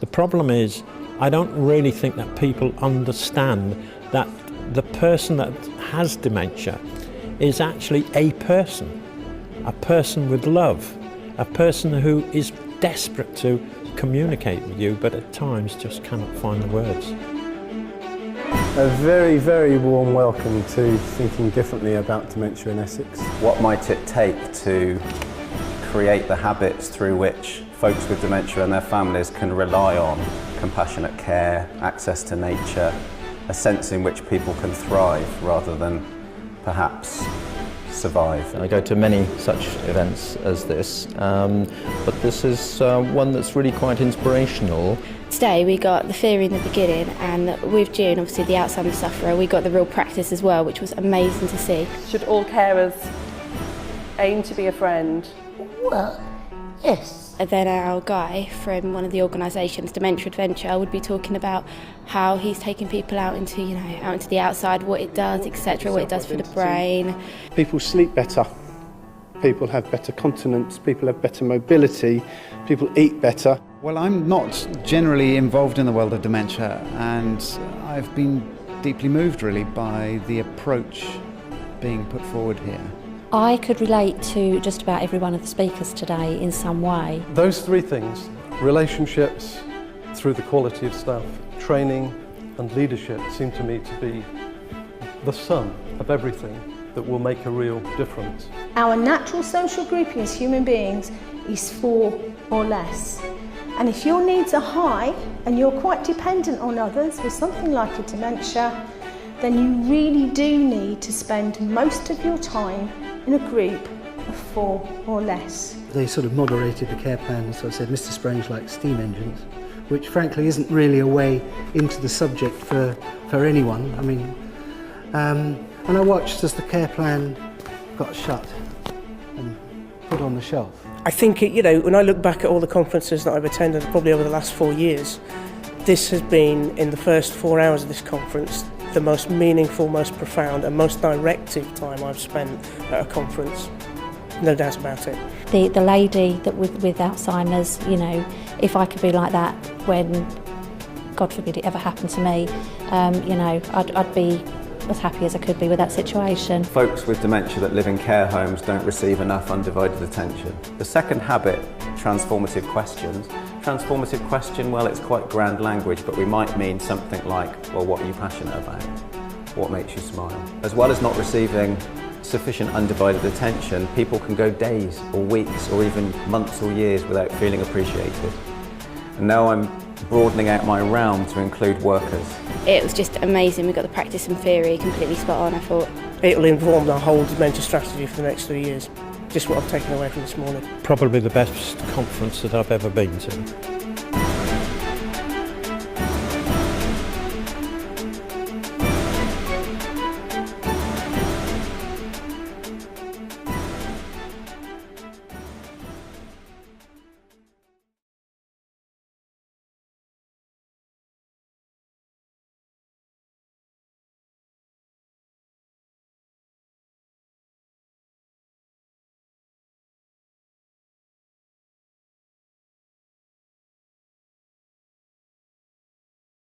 The problem is, I don't really think that people understand that the person that has dementia is actually a person with love, a person who is desperate to communicate with you, but at times just cannot find the words. A very, very warm welcome to Thinking Differently About Dementia in Essex. What might it take to create the habits through which folks with dementia and their families can rely on compassionate care, access to nature, a sense in which people can thrive rather than perhaps survive? I go to many such events as this, but this is one that's really quite inspirational. Today we got the theory in the beginning, and with June, obviously the Alzheimer's sufferer, we got the real practice as well, which was amazing to see. Should all carers aim to be a friend? Well, yes. And then our guy from one of the organisations, Dementia Adventure, would be talking about how he's taking people out into, out into the outside, what it does, etc., what it does for the brain. People sleep better, people have better continence, people have better mobility, people eat better. Well, I'm not generally involved in the world of dementia, and I've been deeply moved really by the approach being put forward here. I could relate to just about every one of the speakers today in some way. Those three things, relationships through the quality of staff, training and leadership, seem to me to be the sum of everything that will make a real difference. Our natural social grouping as human beings is 4 or less. And if your needs are high and you're quite dependent on others with something like a dementia, then you really do need to spend most of your time in a group of 4 or less. They sort of moderated the care plan, so I said Mr. Strange likes steam engines, which frankly isn't really a way into the subject for anyone. I mean, and I watched as the care plan got shut and put on the shelf. I think, when I look back at all the conferences that I've attended, probably over the last 4 years, this has been, in the first 4 hours of this conference, the most meaningful, most profound and most directive time I've spent at a conference. No doubt about it. The lady that with Alzheimer's, if I could be like that when, God forbid it ever happened to me, I'd be as happy as I could be with that situation. Folks with dementia that live in care homes don't receive enough undivided attention. The second habit, transformative questions. Transformative question, well, it's quite grand language, but we might mean something like, well, what are you passionate about? What makes you smile? As well as not receiving sufficient undivided attention, people can go days or weeks or even months or years without feeling appreciated. And now I'm broadening out my realm to include workers. It was just amazing. We got the practice and theory completely spot on, I thought. It'll inform our whole dementia strategy for the next 3 years. Just what I've taken away from this morning. Probably the best conference that I've ever been to.